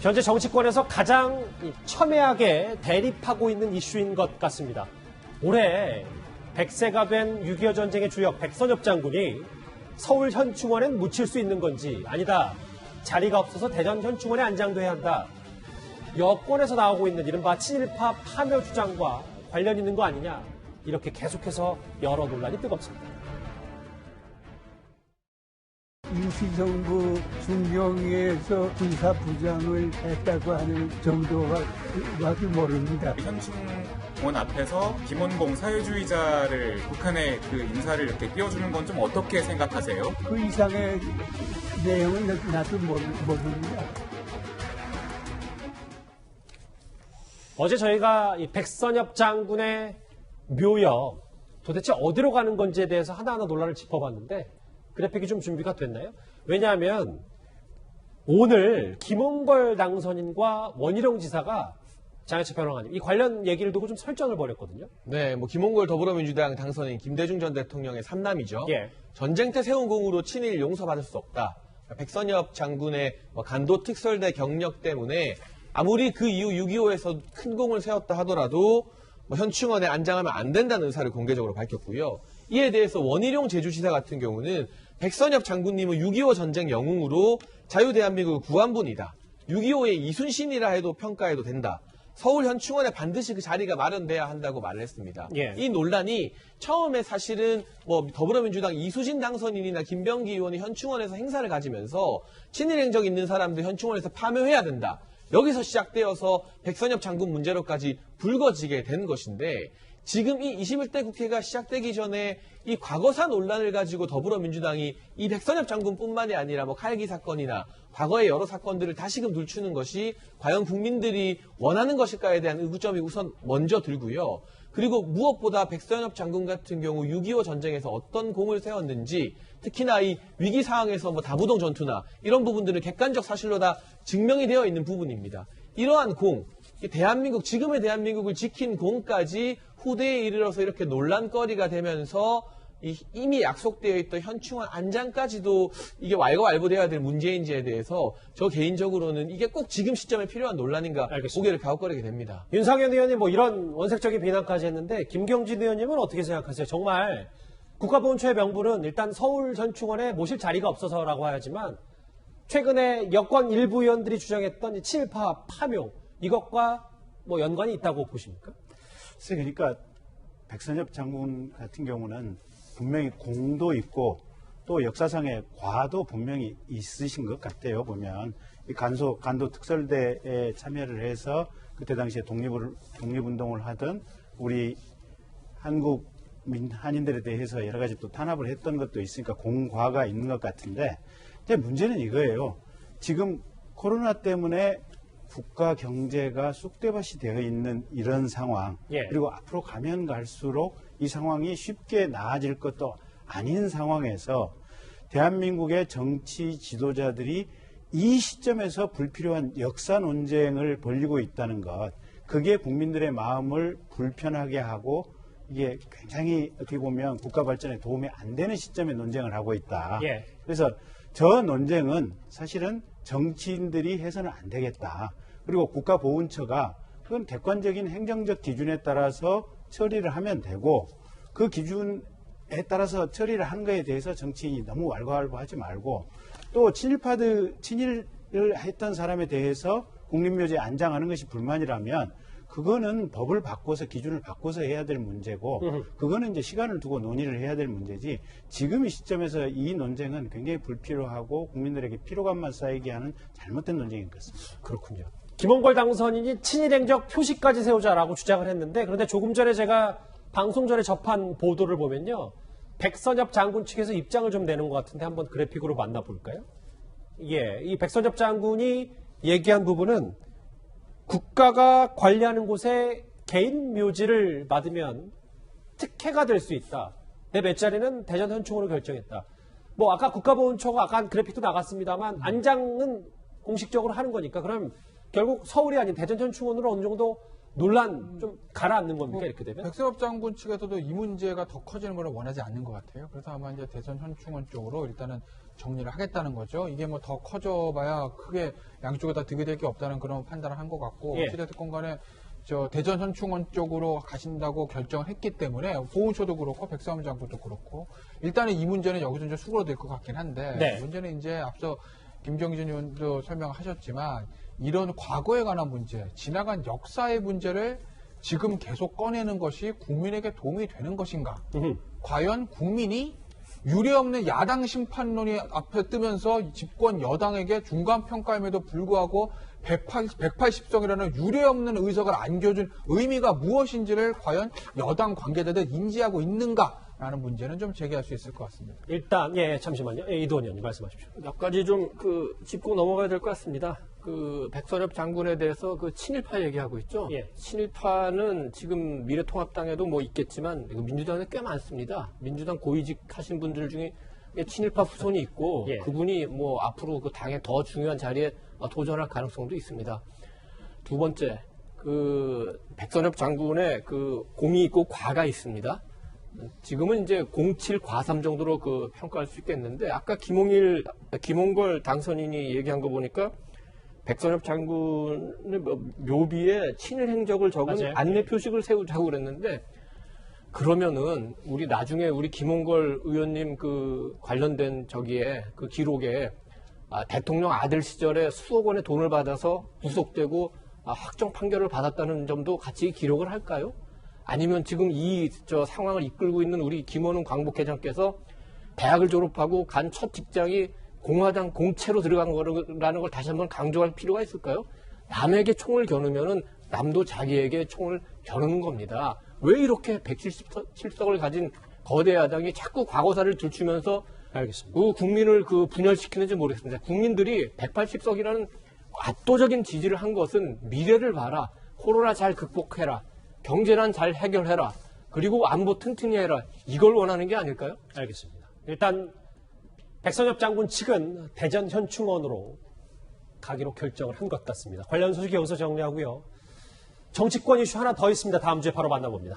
현재 정치권에서 가장 첨예하게 대립하고 있는 이슈인 것 같습니다. 올해 100세가 된 6.25 전쟁의 주역 백선엽 장군이 서울 현충원엔 묻힐 수 있는 건지, 아니다, 자리가 없어서 대전 현충원에 안장돼야 한다, 여권에서 나오고 있는 이른바 친일파 파묘 주장과 관련 있는 거 아니냐, 이렇게 계속해서 여러 논란이 뜨겁습니다. 임시정부 중경에서 군사부장을 했다고 하는 정도밖에 모릅니다. 현충원 앞에서 김원봉 사회주의자를 북한의 그 인사를 이렇게 띄워주는 건 좀 어떻게 생각하세요? 그 이상의 내용은 나도 모릅니다. 어제 저희가 이 백선엽 장군의 묘역 도대체 어디로 가는 건지에 대해서 하나하나 논란을 짚어봤는데 그래픽이 좀 준비가 됐나요? 왜냐하면 오늘 김홍걸 당선인과 원희룡 지사가 장혜철 변호사님 이 관련 얘기를 두고 좀 설전을 벌였거든요. 네, 김홍걸 더불어민주당 당선인 김대중 전 대통령의 삼남이죠. 예. 전쟁 때 세운 공으로 친일 용서받을 수 없다. 백선엽 장군의 간도 특설대 경력 때문에 아무리 그 이후 6.25에서 큰 공을 세웠다 하더라도 현충원에 안장하면 안 된다는 의사를 공개적으로 밝혔고요. 이에 대해서 원희룡 제주지사 같은 경우는 백선엽 장군님은 6.25 전쟁 영웅으로 자유대한민국을 구한 분이다. 6.25의 이순신이라 해도 평가해도 된다. 서울 현충원에 반드시 그 자리가 마련돼야 한다고 말을 했습니다. 예. 이 논란이 처음에 사실은 더불어민주당 이수진 당선인이나 김병기 의원이 현충원에서 행사를 가지면서 친일 행적 있는 사람들 현충원에서 파묘해야 된다. 여기서 시작되어서 백선엽 장군 문제로까지 불거지게 된 것인데 지금 이 21대 국회가 시작되기 전에 이 과거사 논란을 가지고 더불어민주당이 이 백선엽 장군뿐만이 아니라 칼기 사건이나 과거의 여러 사건들을 다시금 들추는 것이 과연 국민들이 원하는 것일까에 대한 의구점이 우선 먼저 들고요. 그리고 무엇보다 백선엽 장군 같은 경우 6.25 전쟁에서 어떤 공을 세웠는지 특히나 이 위기 상황에서 다부동 전투나 이런 부분들은 객관적 사실로 다 증명이 되어 있는 부분입니다. 이러한 공, 지금의 대한민국을 지킨 공까지 후대에 이르러서 이렇게 논란거리가 되면서 이미 약속되어 있던 현충원 안장까지도 이게 왈가왈부돼야 될 문제인지에 대해서 저 개인적으로는 이게 꼭 지금 시점에 필요한 논란인가 고개를 갸웃거리게 됩니다. 윤상현 의원님 이런 원색적인 비난까지 했는데 김경진 의원님은 어떻게 생각하세요? 정말 국가보훈처의 명분은 일단 서울 현충원에 모실 자리가 없어서라고 하지만 최근에 여권 일부 의원들이 주장했던 이 친일파 파묘 이것과 연관이 있다고 보십니까? 그러니까 백선엽 장군 같은 경우는 분명히 공도 있고 또 역사상의 과도 분명히 있으신 것 같아요. 보면 이 간도 특설대에 참여를 해서 그때 당시에 독립운동을 하던 우리 한국 한인들에 대해서 여러 가지 또 탄압을 했던 것도 있으니까 공과가 있는 것 같은데, 근데 문제는 이거예요. 지금 코로나 때문에 국가 경제가 쑥대밭이 되어 있는 이런 상황, 예. 그리고 앞으로 가면 갈수록 이 상황이 쉽게 나아질 것도 아닌 상황에서 대한민국의 정치 지도자들이 이 시점에서 불필요한 역사 논쟁을 벌이고 있다는 것, 그게 국민들의 마음을 불편하게 하고 이게 굉장히 어떻게 보면 국가 발전에 도움이 안 되는 시점에 논쟁을 하고 있다. 예. 그래서 저 논쟁은 사실은 정치인들이 해서는 안 되겠다. 그리고 국가보훈처가 그건 객관적인 행정적 기준에 따라서 처리를 하면 되고, 그 기준에 따라서 처리를 한 거에 대해서 정치인이 너무 왈가왈부하지 말고, 또 친일을 했던 사람에 대해서 국립묘지에 안장하는 것이 불만이라면 그거는 법을 바꿔서 기준을 바꿔서 해야 될 문제고, 그거는 이제 시간을 두고 논의를 해야 될 문제지, 지금 이 시점에서 이 논쟁은 굉장히 불필요하고 국민들에게 피로감만 쌓이게 하는 잘못된 논쟁인 것 같습니다. 그렇군요. 김홍걸 당선인이 친일행적 표시까지 세우자라고 주장을 했는데, 그런데 조금 전에 제가 방송 전에 접한 보도를 보면요, 백선엽 장군 측에서 입장을 좀 내는 것 같은데 한번 그래픽으로 만나볼까요? 예, 이 백선엽 장군이 얘기한 부분은 국가가 관리하는 곳에 개인 묘지를 받으면 특혜가 될 수 있다. 내 몇 자리는 대전 현충원으로 결정했다. 아까 국가보훈처가 아까 그래픽도 나갔습니다만 안장은 공식적으로 하는 거니까 그럼 결국 서울이 아닌 대전 현충원으로 어느 정도 논란 좀 가라앉는 겁니까, 이렇게 되면? 백선엽 장군 측에서도 이 문제가 더 커지는 걸 원하지 않는 것 같아요. 그래서 아마 이제 대전 현충원 쪽으로 일단은 정리를 하겠다는 거죠. 이게 뭐 더 커져봐야 크게 양쪽에 다 득이 될 게 없다는 그런 판단을 한 것 같고, 예. 어찌됐든 간에 대전 현충원 쪽으로 가신다고 결정을 했기 때문에 보훈처도 그렇고 백선엽 장군도 그렇고 일단은 이 문제는 여기서 이제 수그러들 것 같긴 한데 네. 문제는 이제 앞서 김정진 의원도 설명하셨지만 이런 과거에 관한 문제, 지나간 역사의 문제를 지금 계속 꺼내는 것이 국민에게 도움이 되는 것인가? 과연 국민이 유례없는 야당 심판론이 앞에 뜨면서 집권 여당에게 중간평가임에도 불구하고 180석이라는 유례없는 의석을 안겨준 의미가 무엇인지를 과연 여당 관계자들 인지하고 있는가라는 문제는 좀 제기할 수 있을 것 같습니다. 일단, 예, 잠시만요. 예, 이도원 의원님 말씀하십시오. 몇 가지 좀 짚고 넘어가야 될 것 같습니다. 백선엽 장군에 대해서 친일파 얘기하고 있죠. 예. 친일파는 지금 미래통합당에도 뭐 있겠지만 민주당에 꽤 많습니다. 민주당 고위직 하신 분들 중에 친일파 후손이 있고 예. 그분이 뭐 앞으로 그 당의 더 중요한 자리에 도전할 가능성도 있습니다. 두 번째, 백선엽 장군의 공이 있고 과가 있습니다. 지금은 이제 07, 과3 정도로 평가할 수 있겠는데, 아까 김홍걸 당선인이 얘기한 거 보니까 백선엽 장군의 묘비에 친일 행적을 적은 맞아요. 안내 표식을 세우자고 그랬는데, 그러면은 나중에 우리 김홍걸 의원님 관련된 저기에 기록에 대통령 아들 시절에 수억 원의 돈을 받아서 구속되고 확정 판결을 받았다는 점도 같이 기록을 할까요? 아니면 지금 상황을 이끌고 있는 우리 김원훈 광복회장께서 대학을 졸업하고 간 첫 직장이 공화당 공채로 들어간 거라는 걸 다시 한번 강조할 필요가 있을까요? 남에게 총을 겨누면은 남도 자기에게 총을 겨누는 겁니다. 왜 이렇게 177석을 가진 거대 야당이 자꾸 과거사를 들추면서 알겠습니다. 국민을 분열시키는지 모르겠습니다. 국민들이 180석이라는 압도적인 지지를 한 것은 미래를 봐라. 코로나 잘 극복해라. 경제난 잘 해결해라. 그리고 안보 튼튼히 해라. 이걸 원하는 게 아닐까요? 알겠습니다. 일단 백선엽 장군 측은 대전 현충원으로 가기로 결정을 한 것 같습니다. 관련 소식 여기서 정리하고요. 정치권 이슈 하나 더 있습니다. 다음 주에 바로 만나봅니다.